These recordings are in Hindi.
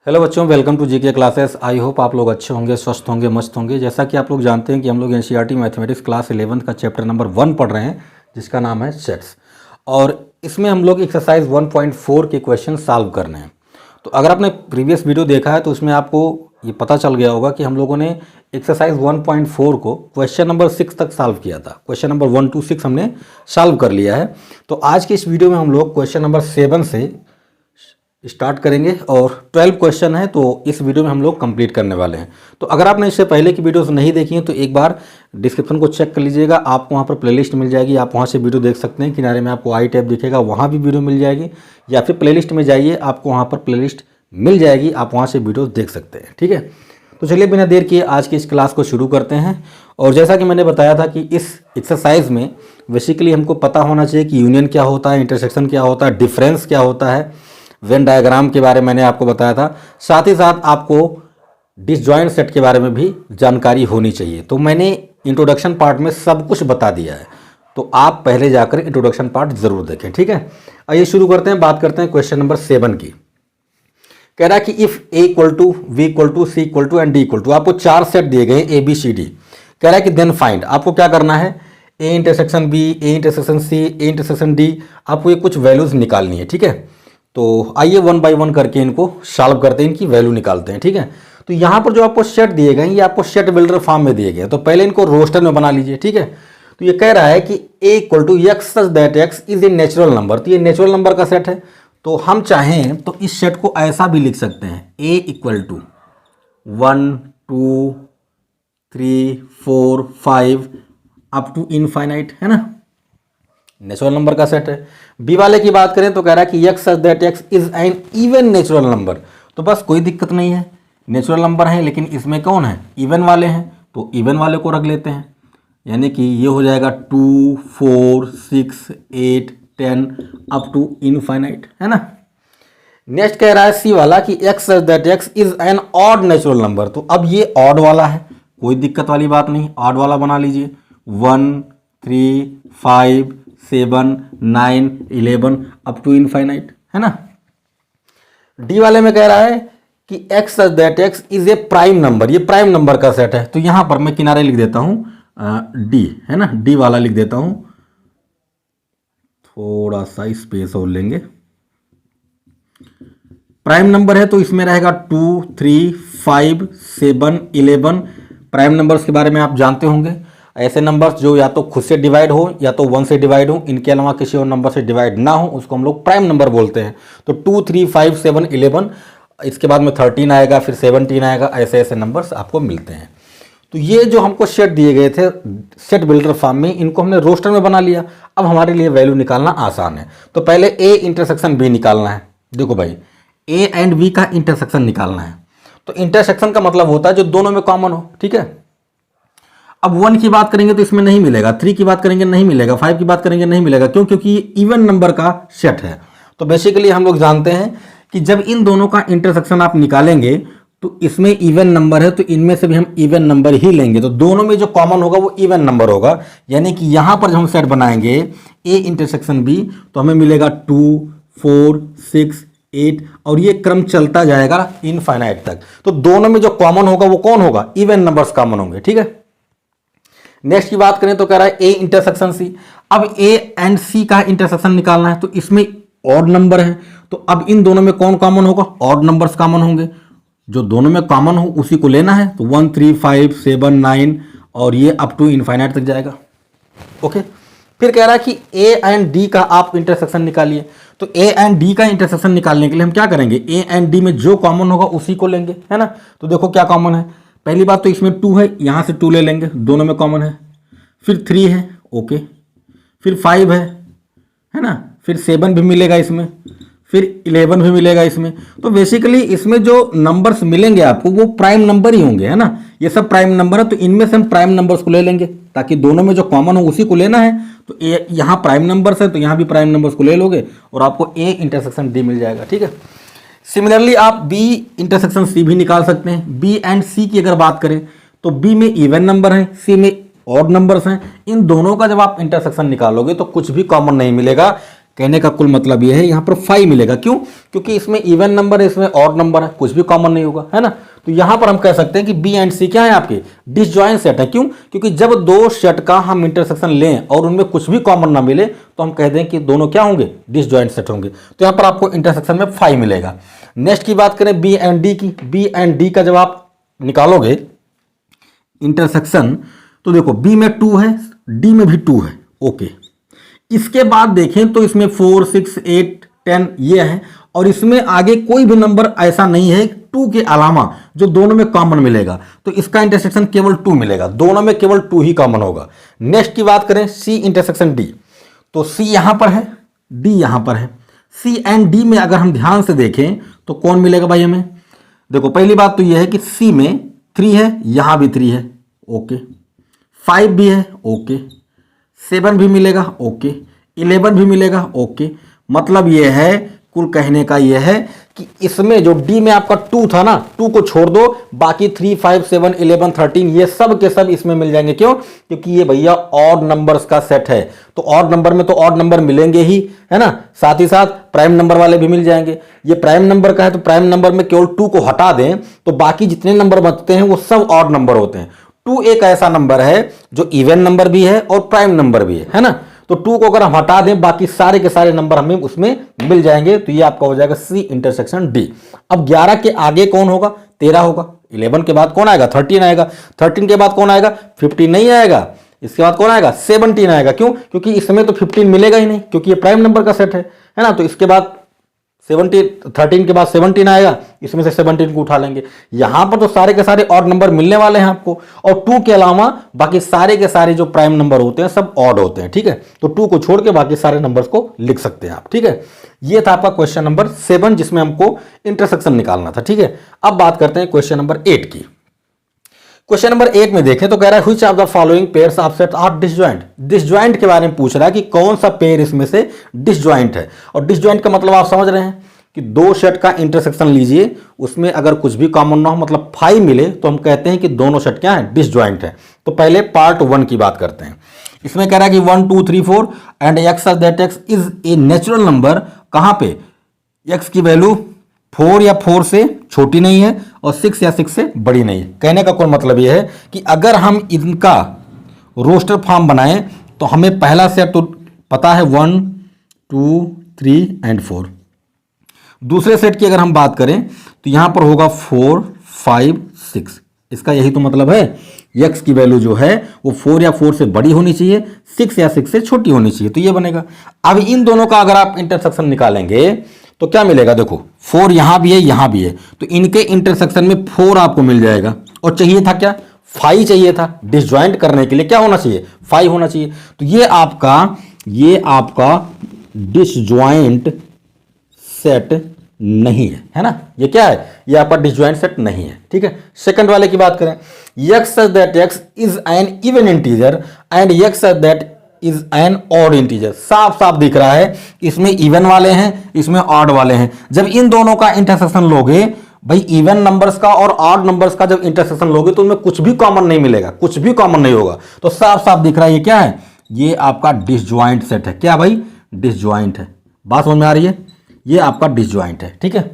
हेलो बच्चों, welcome to GK classes. I hope आप लोग अच्छे होंगे, स्वस्थ होंगे, मस्त होंगे। जैसा कि आप लोग जानते हैं कि हम लोग एनसीईआरटी मैथमेटिक्स क्लास 11 का चैप्टर नंबर 1 पढ़ रहे हैं, जिसका नाम है सेट्स। और इसमें हम लोग एक्सरसाइज 1.4 के क्वेश्चन सॉल्व करने हैं। तो अगर आपने प्रीवियस वीडियो देखा है तो उसमें आपको ये पता चल गया होगा कि हम लोगों ने एक्सरसाइज 1.4 को क्वेश्चन नंबर 6 तक सॉल्व किया था। क्वेश्चन नंबर 1 to 6 हमने सॉल्व कर लिया है। तो आज के इस वीडियो में हम लोग क्वेश्चन नंबर 7 से स्टार्ट करेंगे और 12 क्वेश्चन है, तो इस वीडियो में हम लोग कंप्लीट करने वाले हैं। तो अगर आपने इससे पहले की वीडियोस नहीं देखी हैं तो एक बार डिस्क्रिप्शन को चेक कर लीजिएगा, आपको वहाँ पर प्लेलिस्ट मिल जाएगी, आप वहाँ से वीडियो देख सकते हैं। किनारे में आपको आई टैब दिखेगा, वहाँ भी वीडियो मिल जाएगी, या फिर प्लेलिस्ट में जाइए, आपको वहाँ पर प्लेलिस्ट मिल जाएगी, आप वहाँ से वीडियो देख सकते हैं। ठीक है, तो चलिए बिना देर किए आज की इस क्लास को शुरू करते हैं। और जैसा कि मैंने बताया था कि इस एक्सरसाइज में बेसिकली हमको पता होना चाहिए कि यूनियन क्या होता है, इंटरसेक्शन क्या होता है, डिफरेंस क्या होता है, वेन डायग्राम के बारे में मैंने आपको बताया था। साथ ही साथ आपको डिसजॉइंट सेट के बारे में भी जानकारी होनी चाहिए। तो मैंने इंट्रोडक्शन पार्ट में सब कुछ बता दिया है, तो आप पहले जाकर इंट्रोडक्शन पार्ट जरूर देखें। ठीक है, आइए शुरू करते हैं। बात करते हैं क्वेश्चन नंबर 7 की। कह रहा है कि if A equal to B equal to C equal to and D equal to, आपको 4 सेट दिए गए ए बी सी डी। कह रहा है कि देन फाइंड, आपको क्या करना है, A intersection B, A intersection C, A intersection D, आपको ये कुछ वैल्यूज निकालनी है। ठीक है, तो आइए 1 बाय 1 करके इनको सॉल्व करते हैं, इनकी वैल्यू निकालते हैं। ठीक है, तो यहाँ पर जो आपको सेट दिए गए हैं ये आपको सेट बिल्डर फॉर्म में दिए गए हैं, तो पहले इनको रोस्टर में बना लीजिए। ठीक है, तो ये कह रहा है कि A equal to X such that X is a natural number, तो ये नेचुरल नंबर का सेट है। तो हम चाहें तो इस सेट को ऐसा भी लिख सकते हैं, A equal to 1 2 3 4 5 up to infinite, है ना, नेचुरल नंबर का सेट है। बी वाले की बात करें तो कह रहा है कि X such that X is an even natural number, तो बस कोई दिक्कत नहीं है, नेचुरल नंबर है लेकिन इसमें कौन है, इवन वाले हैं, तो इवन वाले को रख लेते हैं। यानी कि ये हो जाएगा 2 4 6 8 10 अप टू इनफाइनाइट, है ना। नेक्स्ट कह रहा है सी वाला कि X such that X is N odd natural number, तो अब ये ऑड वाला है, कोई दिक्कत वाली बात नहीं, ऑड वाला बना लीजिए। 1 3 5 7 9 11 अप टू इनफाइनाइट, है ना। डी वाले में कह रहा है कि X such that X is A prime number, ये प्राइम नंबर का सेट है, तो यहां पर मैं किनारे लिख देता हूं डी, है ना, डी वाला लिख देता हूं, थोड़ा सा स्पेस और लेंगे। प्राइम नंबर है तो इसमें रहेगा 2 3 5 7 11। प्राइम नंबर्स के बारे में आप जानते होंगे, ऐसे नंबर्स जो या तो खुद से डिवाइड हो या तो 1 से डिवाइड हो, इनके अलावा किसी और नंबर से डिवाइड ना हो, उसको हम लोग प्राइम नंबर बोलते हैं। तो 2 3 5 7 11, इसके बाद में 13 आएगा, फिर 17 आएगा, ऐसे ऐसे नंबर्स आपको मिलते हैं। तो ये जो हमको सेट दिए गए थे सेट बिल्डर फॉर्म में, इनको हमने रोस्टर में बना लिया। अब हमारे लिए वैल्यू निकालना आसान है। तो पहले ए इंटरसेक्शन बी निकालना है। देखो भाई, ए एंड बी का इंटरसेक्शन निकालना है, तो इंटरसेक्शन का मतलब होता है जो दोनों में कॉमन हो। ठीक है, अब 1 की बात करेंगे तो इसमें नहीं मिलेगा, 3 की बात करेंगे नहीं मिलेगा, 5 की बात करेंगे नहीं मिलेगा, क्यों, क्योंकि ये इवन नंबर का सेट है। तो बेसिकली हम लोग जानते हैं कि जब इन दोनों का इंटरसेक्शन आप निकालेंगे तो इसमें इवन नंबर है, तो इनमें से भी हम इवन नंबर ही लेंगे, तो दोनों में जो कॉमन होगा वो इवन नंबर होगा। यानी कि यहां पर जब हम सेट बनाएंगे ए इंटरसेक्शन बी, तो हमें मिलेगा 2 4 6 8, और ये क्रम चलता जाएगा इनफाइनाइट तक। तो दोनों में जो कॉमन होगा वो कौन होगा, इवन नंबर्स कॉमन होंगे। ठीक है, नेक्स्ट की बात करें तो कह रहा है ए इंटरसेक्शन सी। अब ए एंड सी का इंटरसेक्शन निकालना है, तो इसमें ऑड नंबर है, तो अब इन दोनों में कौन कॉमन होगा, ऑड नंबर्स कॉमन होंगे, जो दोनों में कॉमन हो उसी को लेना है। तो 1 3 5 7 9, और ये अप टू इनफाइनाइट तक जाएगा। ओके, फिर कह रहा है कि ए एंड डी का आप इंटरसेक्शन निकालिए। तो ए एंड डी का इंटरसेक्शन निकालने के लिए हम क्या करेंगे, ए एंड डी में जो कॉमन होगा उसी को लेंगे, है ना। तो देखो क्या कॉमन है, पहली बात तो इसमें 2 है, यहां से 2 ले लेंगे, दोनों में कॉमन है। फिर 3 है, ओके, फिर 5 है ना, फिर 7 भी मिलेगा इसमें, फिर 11 भी मिलेगा इसमें। तो बेसिकली इसमें जो नंबर्स मिलेंगे आपको वो प्राइम नंबर ही होंगे, है ना, ये सब प्राइम नंबर है। तो इनमें से हम प्राइम नंबर्स को ले लेंगे, ताकि दोनों में जो कॉमन हो उसी को लेना है। तो यहाँ प्राइम नंबर्स है तो यहाँ भी प्राइम नंबर्स को ले लोगे और आपको ए इंटरसेक्शन डी मिल जाएगा। ठीक है, सिमिलरली आप बी इंटरसेक्शन सी भी निकाल सकते हैं। बी एंड सी की अगर बात करें तो बी में इवन नंबर है, सी में ऑड नंबर्स हैं। इन दोनों का जब आप इंटरसेक्शन निकालोगे तो कुछ भी कॉमन नहीं मिलेगा, कहने का कुल मतलब ये है यहाँ पर 5 मिलेगा। क्यों? क्योंकि इसमें इवन नंबर है, इसमें ऑड नंबर है, कुछ भी कॉमन नहीं होगा, है ना। तो यहाँ पर हम कह सकते हैं कि बी एंड सी क्या है आपके डिसजॉइंट सेट है। क्यों? क्योंकि जब दो सेट का हम इंटरसेक्शन लें और उनमें कुछ भी कॉमन ना मिले तो हम कह दें कि दोनों क्या होंगे डिसजॉइंट सेट होंगे। तो यहाँ पर आपको इंटरसेक्शन में 5 मिलेगा। नेक्स्ट की बात करें बी एंड डी की। बी एंड डी का जब आप निकालोगे इंटरसेक्शन तो देखो बी में 2 है, डी में भी 2 है, ओके। इसके बाद देखें तो इसमें 4, 6, 8, 10 ये है और इसमें आगे कोई भी नंबर ऐसा नहीं है 2 के अलावा जो दोनों में कॉमन मिलेगा। तो इसका इंटरसेक्शन केवल 2 मिलेगा, दोनों में केवल 2 ही कॉमन होगा। नेक्स्ट की बात करें सी इंटरसेक्शन डी, तो सी यहां पर है, डी यहां पर है। सी एंड डी में अगर हम ध्यान से देखें तो कौन मिलेगा भाई हमें? देखो पहली बात तो यह है कि सी में 3 है, यहां भी 3 है, ओके। 5 भी है, ओके। 7 भी मिलेगा, ओके। 11 भी मिलेगा, ओके। मतलब यह है कुल कहने का यह है कि इसमें जो डी में आपका 2 था ना, 2 को छोड़ दो, बाकी 3, 5, 7, 11, 13 ये सब के सब इसमें मिल जाएंगे। क्यों? क्योंकि ये भैया ऑड नंबर्स का सेट है। तो ऑड नंबर में तो ऑड नंबर मिलेंगे ही, है ना। साथ ही साथ प्राइम नंबर वाले भी मिल जाएंगे। ये प्राइम नंबर का है तो प्राइम नंबर में केवल 2 को हटा दें तो बाकी जितने नंबर बचते हैं वो सब ऑड नंबर होते हैं। 2 एक ऐसा नंबर है जो इवन नंबर भी है और प्राइम नंबर भी है ना। तो 2 को अगर हम हटा दें बाकी सारे के सारे नंबर हमें उसमें मिल जाएंगे। तो ये आपका हो जाएगा सी इंटरसेक्शन डी। अब 11 के आगे कौन होगा? 13 होगा। 11 के बाद कौन आएगा? 13 आएगा। 13 के बाद कौन आएगा? 15 नहीं आएगा। इसके बाद कौन आएगा? 17 आएगा। क्यों? क्योंकि इसमें तो 15 मिलेगा ही नहीं क्योंकि ये प्राइम नंबर का सेट है ना। तो इसके बाद 13 के बाद 17 आएगा, इसमें से 17 को उठा लेंगे। यहां पर तो सारे के सारे ऑड नंबर मिलने वाले हैं आपको और 2 के अलावा बाकी सारे के सारे जो प्राइम नंबर होते हैं सब ऑड होते हैं, ठीक है। तो 2 को छोड़ के बाकी सारे नंबर्स को लिख सकते हैं आप, ठीक है। ये था आपका क्वेश्चन नंबर 7 जिसमें हमको इंटरसेक्शन निकालना था, ठीक है। अब बात करते हैं क्वेश्चन नंबर 8 की। क्वेश्चन नंबर 8 में देखें तो कह रहा है which of the following pairs of set are disjoint. Disjoint के बारे में पूछ रहा है कि कौन सा पेयर इसमें से डिसजॉइंट है। और डिसजॉइंट का मतलब आप समझ रहे हैं कि दो सेट का इंटरसेक्शन लीजिए, उसमें अगर कुछ भी कॉमन ना हो मतलब 5 मिले तो हम कहते हैं कि दोनों सेट क्या है डिसजॉइंट है। तो पहले पार्ट 1 की बात करते हैं। इसमें कह रहा है कि 1, 2, 3, 4 and x that X is a natural number. कहां पे? एक्स की वैल्यू 4 या 4 से छोटी नहीं है और 6 या 6 से बड़ी नहीं है। कहने का कुल मतलब यह है कि अगर हम इनका रोस्टर फॉर्म बनाएं तो हमें पहला सेट तो पता है 1, 2, 3 एंड 4। दूसरे सेट की अगर हम बात करें तो यहां पर होगा 4, 5, 6। इसका यही तो मतलब है x की वैल्यू जो है वो 4 या 4 से बड़ी होनी चाहिए, 6 या 6 से छोटी होनी चाहिए। तो ये बनेगा। अब इन दोनों का अगर आप इंटरसेक्शन निकालेंगे तो क्या मिलेगा? देखो 4 यहां भी है, यहां भी है, तो इनके इंटरसेक्शन में 4 आपको मिल जाएगा। और चाहिए था क्या? 5 चाहिए था। डिसजॉइंट करने के लिए क्या होना चाहिए? 5 होना चाहिए। तो ये आपका डिसजॉइंट सेट नहीं है ना। ये क्या है? ये आपका डिसजॉइंट सेट नहीं है, ठीक है। सेकंड वाले की बात करें, x such that x is an even integer and x such that is an odd integer। साफ साफ दिख रहा है इसमें इवन वाले हैं, इसमें ऑड वाले हैं। जब इन दोनों का इंटरसेक्शन लोगे भाई, इवन नंबर्स का और ऑड नंबर्स का जब इंटरसेक्शन लोगे तो उनमें कुछ भी कॉमन नहीं मिलेगा, कुछ भी कॉमन नहीं होगा। तो साफ साफ दिख रहा है ये क्या है? ये आपका डिसजॉइंट सेट है। क्या भाई? डिसजॉइंट है। बात समझ में आ रही है? ये आपका डिसजॉइंट है, ठीक है।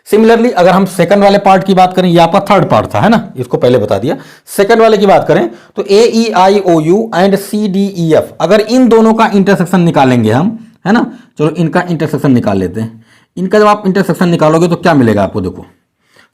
सिमिलरली अगर हम सेकंड वाले पार्ट की बात करें, ये आपका थर्ड पार्ट था, है ना, इसको पहले बता दिया। सेकंड वाले की बात करें तो AEIOU एंड CDEF, अगर इन दोनों का इंटरसेक्शन निकालेंगे हम, है ना। चलो इनका इंटरसेक्शन निकाल लेते हैं। इनका जब आप इंटरसेक्शन निकालोगे तो क्या मिलेगा आपको? देखो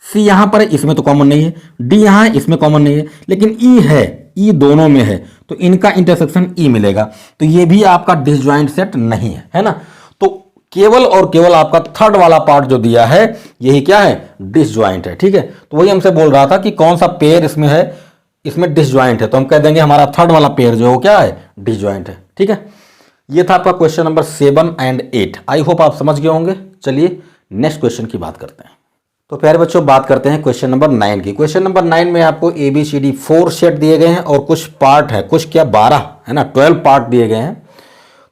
C यहां पर है, इसमें तो कॉमन नहीं है। D यहां है, इसमें कॉमन नहीं है, लेकिन E है, E दोनों में है, तो इनका इंटरसेक्शन E मिलेगा। तो ये भी आपका डिसजॉइंट सेट नहीं है ना। तो केवल और केवल आपका थर्ड वाला पार्ट जो दिया है यही क्या है? डिसजॉइंट है, ठीक है। तो वही हमसे बोल रहा था कि कौन सा पेयर इसमें है, इसमें डिसजॉइंट है, तो हम कह देंगे हमारा थर्ड वाला पेयर जो है वो क्या है? डिसजॉइंट है, ठीक है। ये था आपका question number 7 and 8। I hope आप समझ गए होंगे। चलिए नेक्स्ट क्वेश्चन की बात करते हैं। तो प्यारे बच्चों बात करते हैं क्वेश्चन नंबर 9 की। क्वेश्चन नंबर 9 में आपको ABCD 4 सेट दिए गए हैं और कुछ पार्ट है, कुछ क्या 12 है ना, 12 पार्ट दिए गए हैं।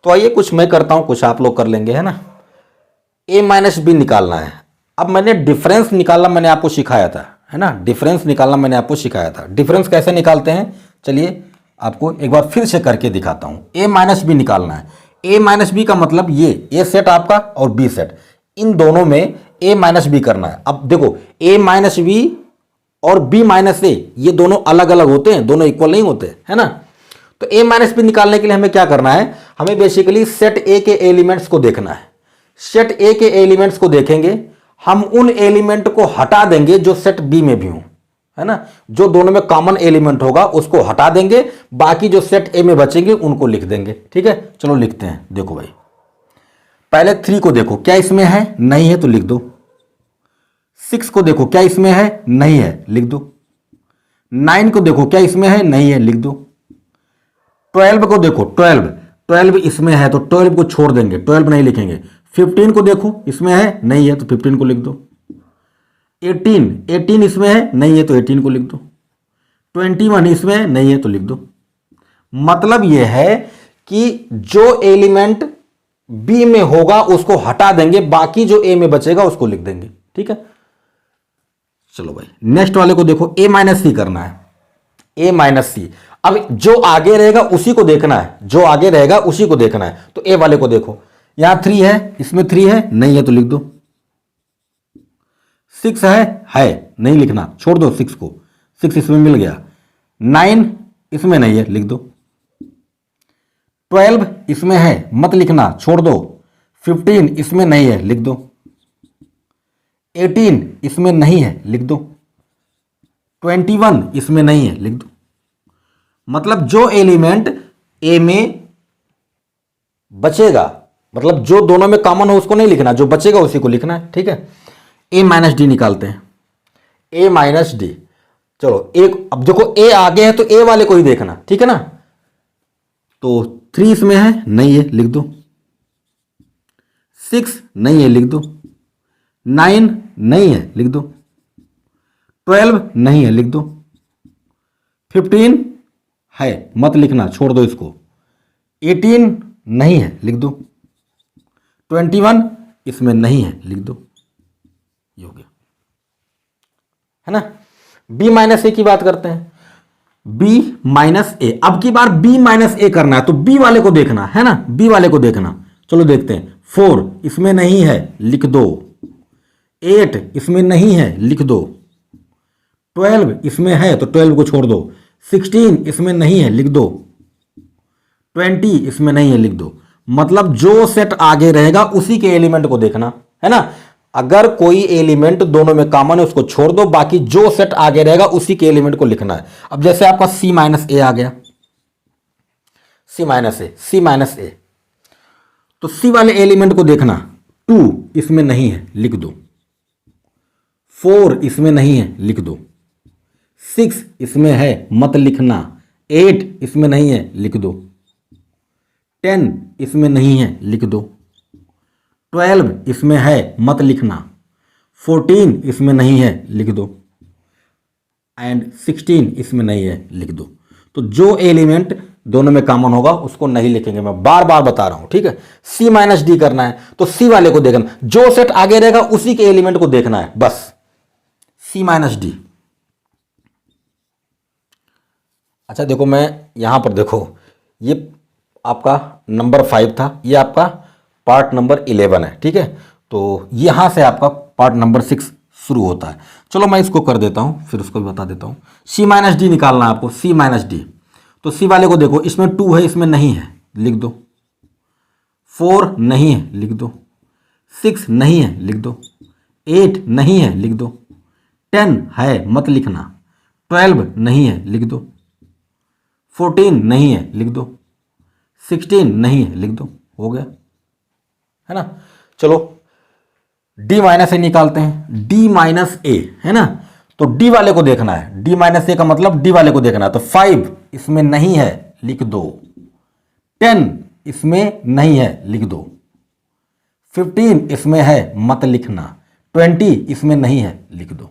तो आइए कुछ मैं करता हूं, कुछ आप लोग कर लेंगे, है ना। A-B निकालना है। अब मैंने डिफरेंस निकालना मैंने आपको सिखाया था, है ना। डिफरेंस निकालना मैंने आपको सिखाया था। डिफरेंस कैसे निकालते हैं चलिए आपको एक बार फिर से करके दिखाता हूं। A-B निकालना है। ए माइनस बी का मतलब ये ए सेट आपका और बी सेट, इन दोनों में ए माइनस बी करना है। अब देखो ए माइनस बी और बी माइनस ए ये दोनों अलग अलग होते हैं, दोनों इक्वल नहीं होते, है ना। तो ए माइनस बी निकालने के लिए हमें क्या करना है, हमें बेसिकली सेट ए के एलिमेंट्स को देखना है। सेट ए के एलिमेंट्स को देखेंगे, हम उन एलिमेंट को हटा देंगे जो सेट बी में भी हो, है ना। जो दोनों में कॉमन एलिमेंट होगा उसको हटा देंगे, बाकी जो सेट ए में बचेंगे उनको लिख देंगे। ठीक है, चलो लिखते हैं। देखो भाई, पहले 3 को देखो क्या इसमें है, नहीं है तो लिख दो। 6 को देखो क्या इसमें है, नहीं है, लिख दो। 9 को देखो क्या इसमें है, नहीं है, लिख दो। 12 को देखो, 12 इसमें है तो 12 को छोड़ देंगे, 12 नहीं लिखेंगे। 15 को देखो इसमें है, नहीं है तो 15 को लिख दो। 18 इसमें है, नहीं है तो 18 को लिख दो। 21 इसमें है, नहीं है तो लिख दो। मतलब यह है कि जो एलिमेंट बी में होगा उसको हटा देंगे, बाकी जो ए में बचेगा उसको लिख देंगे। ठीक है, चलो भाई नेक्स्ट वाले को देखो, ए माइनस सी करना है, ए माइनस सी। अब जो आगे रहेगा उसी को देखना है, जो आगे रहेगा उसी को देखना है। तो ए वाले को देखो, यहां 3 है, इसमें 3 है, नहीं है तो लिख दो। 6 है नहीं लिखना, छोड़ दो 6 को, 6 इसमें मिल गया। 9 इसमें नहीं है, लिख दो। 12 इसमें है, मत लिखना, छोड़ दो। 15 इसमें नहीं है, लिख दो। 18 इसमें नहीं है, लिख दो। 21 इसमें नहीं है, लिख दो। मतलब जो एलिमेंट ए में बचेगा, मतलब जो दोनों में कॉमन हो उसको नहीं लिखना, जो बचेगा उसी को लिखना है। ठीक है, ए माइनस डी निकालते हैं, ए माइनस डी। चलो एक, अब देखो ए आगे है तो ए वाले को ही देखना, ठीक है ना। तो 3 इसमें है, नहीं है, लिख दो। 6 नहीं है, लिख दो। 9 नहीं है, लिख दो। 12 नहीं है, लिख दो। 15 है, मत लिखना, छोड़ दो इसको। 18 नहीं है, लिख दो। 21 इसमें नहीं है, लिख दो। ये हो गया, है ना। बी माइनस ए की बात करते हैं, बी माइनस ए। अब की बार बी माइनस ए करना है तो बी वाले को देखना है ना, बी वाले को देखना। चलो देखते हैं। 4 इसमें नहीं है, लिख दो। 8 इसमें नहीं है, लिख दो। 12 इसमें है तो 12 को छोड़ दो। 16 इसमें नहीं है, लिख दो। 20 इसमें नहीं है, लिख दो। मतलब जो सेट आगे रहेगा उसी के एलिमेंट को देखना, है ना। अगर कोई एलिमेंट दोनों में कॉमन है उसको छोड़ दो, बाकी जो सेट आगे रहेगा उसी के एलिमेंट को लिखना है। अब जैसे आपका सी माइनस ए आ गया, सी माइनस ए, तो सी वाले एलिमेंट को देखना। 2 इसमें नहीं है, लिख दो। 4 इसमें नहीं है, लिख दो। 6 इसमें है, मत लिखना। 8 इसमें नहीं है, लिख दो। 10 इसमें नहीं है, लिख दो। 12 इसमें है, मत लिखना। 14 इसमें नहीं है, लिख दो। एंड 16 इसमें नहीं है, लिख दो। तो जो एलिमेंट दोनों में कॉमन होगा उसको नहीं लिखेंगे, मैं बार बार बता रहा हूं। ठीक है, सी माइनस डी करना है तो सी वाले को देखना, जो सेट आगे रहेगा उसी के एलिमेंट को देखना है, बस। सी माइनस डी। अच्छा देखो, मैं यहां पर देखो, ये आपका नंबर 5 था, ये आपका पार्ट नंबर 11 है। ठीक है, तो यहां से आपका पार्ट नंबर 6 शुरू होता है। चलो मैं इसको कर देता हूं, फिर उसको भी बता देता हूं। सी माइनस डी निकालना है आपको, सी माइनस डी। तो सी वाले को देखो, इसमें 2 है, इसमें नहीं है, लिख दो। 4 नहीं है, लिख दो। 6 नहीं है, लिख दो। 8 नहीं है, लिख दो। 10 है, मत लिखना। 12 नहीं है, लिख दो। 14 नहीं है, लिख दो। 16 नहीं है, लिख दो। हो गया, है ना। चलो डी माइनस ए निकालते हैं, डी माइनस ए, है ना। तो डी वाले को देखना है, डी माइनस ए का मतलब डी वाले को देखना है। तो 5 इसमें नहीं है, लिख दो। 10 इसमें नहीं है, लिख दो। 15 इसमें है, मत लिखना। 20 इसमें नहीं है, लिख दो।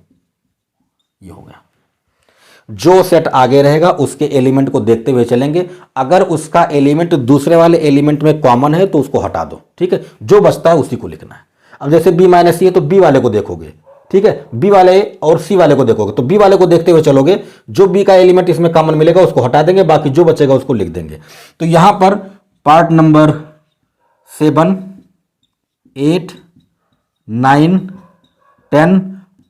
ये हो गया। जो सेट आगे रहेगा उसके एलिमेंट को देखते हुए चलेंगे। अगर उसका एलिमेंट दूसरे वाले एलिमेंट में कॉमन है तो उसको हटा दो। ठीक है, जो बचता है उसी को लिखना है। अब जैसे बी माइनस सी है तो बी वाले को देखोगे, ठीक है, बी वाले और सी वाले को देखोगे, तो बी वाले को देखते हुए चलोगे। जो बी का एलिमेंट इसमें कॉमन मिलेगा उसको हटा देंगे, बाकी जो बचेगा उसको लिख देंगे। तो यहां पर पार्ट नंबर 7, 8, 9, 10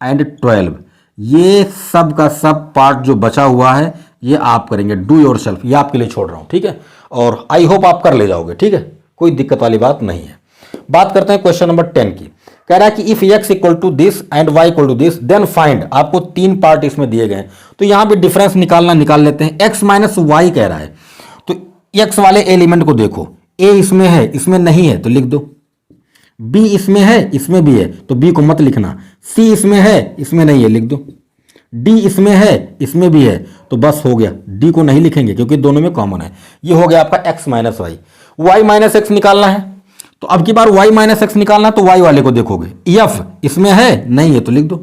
एंड 12, ये सब का सब पार्ट जो बचा हुआ है ये आप करेंगे, डू योर सेल्फ, ये आपके लिए छोड़ रहा हूं, ठीक है। और आई होप आप कर ले जाओगे, ठीक है, कोई दिक्कत वाली बात नहीं है। बात करते हैं क्वेश्चन नंबर 10 की। कह रहा है कि if x equal to this and y equal to this then find, आपको 3 पार्ट इसमें दिए गए हैं, तो यहां पे डिफरेंस निकाल लेते हैं। x माइनस वाई कह रहा है, तो x वाले एलिमेंट को देखो, a इसमें है, इसमें नहीं है तो लिख दो, b इसमें है, इसमें भी है तो b को मत लिखना, c इसमें है, इसमें नहीं है लिख दो, d इसमें है, इसमें भी है तो बस हो गया, d को नहीं लिखेंगे क्योंकि दोनों में कॉमन है। ये हो गया आपका x minus y. y minus x निकालना है, तो अब की बार y माइनस एक्स निकालना है तो y वाले को देखोगे, f इसमें है, नहीं है तो लिख दो,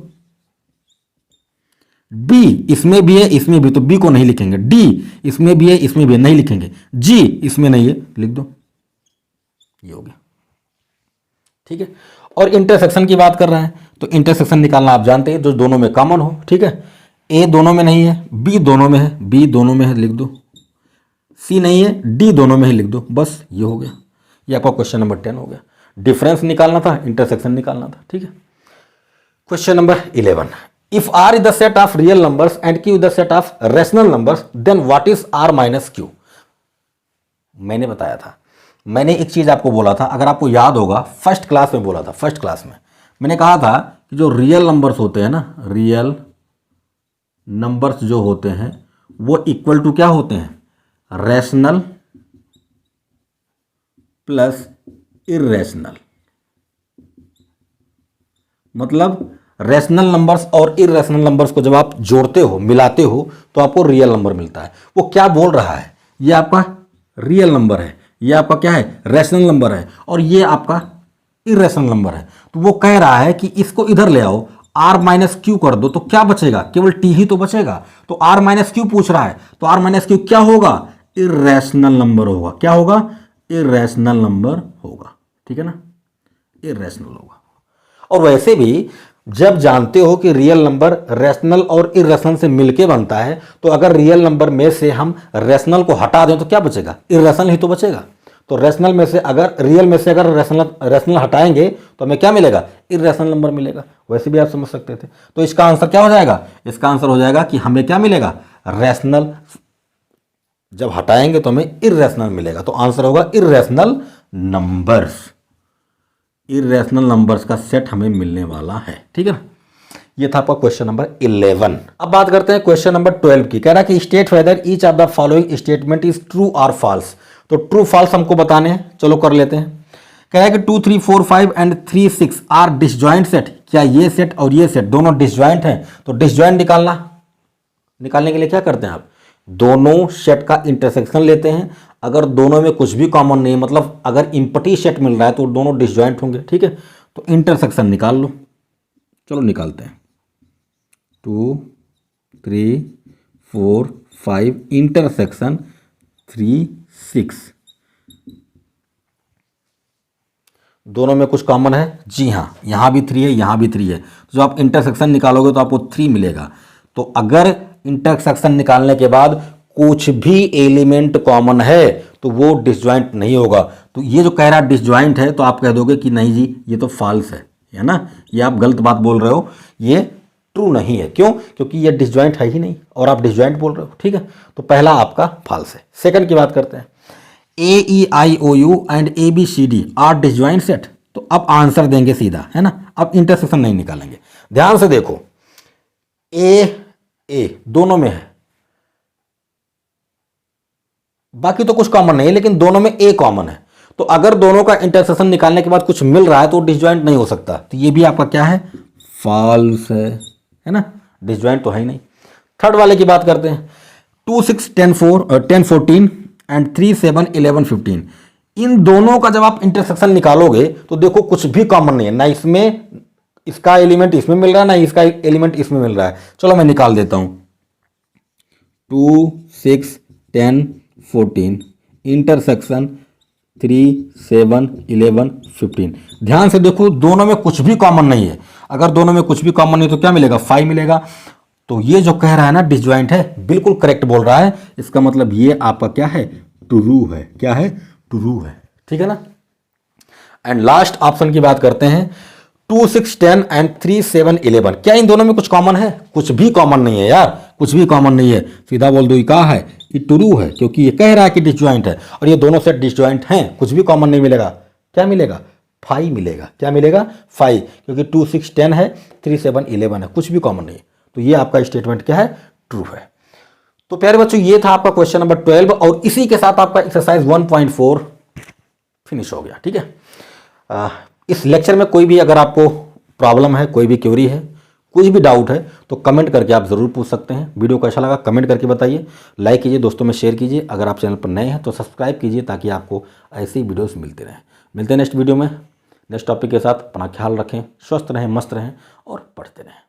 b इसमें भी है, इसमें भी, तो b को नहीं लिखेंगे, d इसमें भी है, इसमें भी है, नहीं लिखेंगे, g इसमें नहीं है लिख दो, ये हो गया, ठीक है। और इंटरसेक्शन की बात कर रहे हैं तो इंटरसेक्शन निकालना आप जानते हैं, जो दोनों में कॉमन हो, ठीक है। a दोनों में नहीं है, b दोनों में है, b दोनों में है लिख दो, c नहीं है, d दोनों में है लिख दो, बस ये हो गया। ये आपका क्वेश्चन नंबर 10 हो गया। डिफरेंस निकालना था, इंटरसेक्शन निकालना था, ठीक है। Question number 11, if r is the set of real numbers and q is the set of rational numbers then what is r minus q। मैंने बताया था, मैंने एक चीज आपको बोला था, अगर आपको याद होगा फर्स्ट क्लास में बोला था, फर्स्ट क्लास में मैंने कहा था कि जो रियल नंबर्स होते हैं ना, रियल नंबर्स जो होते हैं वो इक्वल टू क्या होते हैं, रैशनल प्लस इर्रेशनल। मतलब रैशनल नंबर्स और इर्रेशनल नंबर्स को जब आप जोड़ते हो, मिलाते हो, तो आपको रियल नंबर मिलता है। वो क्या बोल रहा है, ये आपका रियल नंबर है, ये आपका क्या है, रैशनल नंबर है, और ये आपका इर्रेशनल नंबर है। तो वो कह रहा है कि इसको इधर ले आओ, r माइनस क्यू कर दो, तो क्या बचेगा, केवल t ही तो बचेगा। तो r माइनस क्यू पूछ रहा है, तो r माइनस क्यू क्या होगा, इर्रेशनल नंबर होगा। क्या होगा, इर्रेशनल नंबर होगा, ठीक है ना, इर्रेशनल होगा। और वैसे भी जब जानते हो कि रियल नंबर रैशनल और इर्रेशनल से मिलके बनता है, तो अगर रियल नंबर में से हम रैशनल को हटा दें तो क्या बचेगा, इर्रेशनल ही तो बचेगा। तो रैशनल में से अगर, रियल में से अगर रैशनल हटाएंगे तो हमें क्या मिलेगा, इर्रेशनल नंबर मिलेगा। वैसे भी आप समझ सकते थे। तो इसका आंसर क्या हो जाएगा, इसका आंसर हो जाएगा कि हमें क्या मिलेगा, रैशनल जब हटाएंगे तो हमें इर्रेशनल मिलेगा। तो आंसर होगा इर्रेशनल नंबर्स, इर्रेशनल नंबर्स का सेट हमें मिलने वाला है, ठीक है ना। ये था आपका क्वेश्चन नंबर 11। अब बात करते हैं क्वेश्चन नंबर 12 की। कह रहा है कि state whether each of the following statement is true और फॉल्स। तो ट्रू फॉल्स हमको बताने हैं, चलो कर लेते हैं। कह रहा है कि 2, 3, 4, 5 एंड 3, 6 आर डिसजॉइंट सेट। क्या ये सेट और ये सेट दोनों डिसजॉइंट हैं? तो डिसजॉइंट निकालने के लिए क्या करते हैं आप, दोनों सेट का इंटरसेक्शन लेते हैं। अगर दोनों में कुछ भी कॉमन नहीं है, मतलब अगर इम्पटी सेट मिल रहा है तो दोनों डिसजॉइंट होंगे, ठीक है। तो इंटरसेक्शन निकाल लो, चलो निकालते हैं। 2, 3, 4, 5 इंटरसेक्शन 3, 6, दोनों में कुछ कॉमन है? जी हाँ, यहां भी 3 है, यहां भी 3 है। जो आप इंटरसेक्शन निकालोगे तो आपको 3 मिलेगा। तो अगर इंटरसेक्शन निकालने के बाद कुछ भी एलिमेंट कॉमन है तो वो डिसजॉइंट नहीं होगा। तो ये जो कह रहा है डिसजॉइंट है, तो आप कह दोगे कि नहीं जी ये तो फॉल्स है ना, ये आप गलत बात बोल रहे हो, ये ट्रू नहीं है। क्यों? क्योंकि ये डिसजॉइंट है ही नहीं और आप डिसजॉइंट बोल रहे हो, ठीक है। तो पहला आपका फॉल्स है। सेकंड की बात करते हैं, AEIOU and ABCD are disjoint set. तो अब आंसर देंगे सीधा, है ना, अब इंटरसेक्शन नहीं निकालेंगे। ध्यान से देखो, ए दोनों में है, बाकी तो कुछ कॉमन नहीं है, लेकिन दोनों में ए कॉमन है। तो अगर दोनों का इंटरसेक्शन निकालने के बाद कुछ मिल रहा है तो डिसजॉइंट नहीं हो सकता। तो ये भी आपका क्या है, फॉल्स है ना, डिसजॉइंट तो है ही नहीं। थर्ड वाले की बात करते हैं, 2, 6, 10, 14 एंड 3, 7, 11, 15। इन दोनों का जब आप इंटरसेक्शन निकालोगे तो देखो कुछ भी कॉमन नहीं है, ना इसमें इसका एलिमेंट इसमें मिल रहा है, ना इसका एलिमेंट इसमें मिल रहा है। चलो मैं निकाल देता हूं। 2, 6, 10, 14 इंटरसेक्शन 3, 7, 11, 15। ध्यान से देखो, दोनों में कुछ भी कॉमन नहीं है। अगर दोनों में कुछ भी कॉमन नहीं तो क्या मिलेगा, 5 मिलेगा। तो ये जो कह रहा है ना डिसजॉइंट है, बिल्कुल करेक्ट बोल रहा है। इसका मतलब ये आपका क्या है, ट्रू है। क्या है, ट्रू है, ठीक है ना। एंड लास्ट ऑप्शन की बात करते हैं 2 6 10 एंड 3 7 11। क्या इन दोनों में कुछ कॉमन है? कुछ भी कॉमन नहीं है यार, कुछ भी कॉमन नहीं है। सीधा बोल दो ये क्या है, ये ट्रू है, क्योंकि ये कह रहा है कि डिसजॉइंट है और ये दोनों सेट डिसजॉइंट हैं। कुछ भी कॉमन नहीं मिलेगा। क्या मिलेगा? 5 मिलेगा। क्या मिलेगा? 5, क्योंकि 2 6 10 है, 3 7 11 है, कुछ भी कॉमन नहीं। तो ये आपका स्टेटमेंट क्या है? ट्रू है। तो प्यारे बच्चों ये था आपका क्वेश्चन नंबर 12 और इसी के साथ आपका एक्सरसाइज 1.4 फिनिश हो गया। ठीक है। इस लेक्चर में कोई भी अगर आपको प्रॉब्लम है, कोई भी क्वेरी है, कुछ भी डाउट है तो कमेंट करके आप ज़रूर पूछ सकते हैं। वीडियो को अच्छा लगा कमेंट करके बताइए, लाइक कीजिए, दोस्तों में शेयर कीजिए। अगर आप चैनल पर नए हैं तो सब्सक्राइब कीजिए ताकि आपको ऐसी वीडियोस मिलते रहें। मिलते हैं नेक्स्ट वीडियो में नेक्स्ट टॉपिक के साथ। अपना ख्याल रखें, स्वस्थ रहें, मस्त रहें और पढ़ते रहें।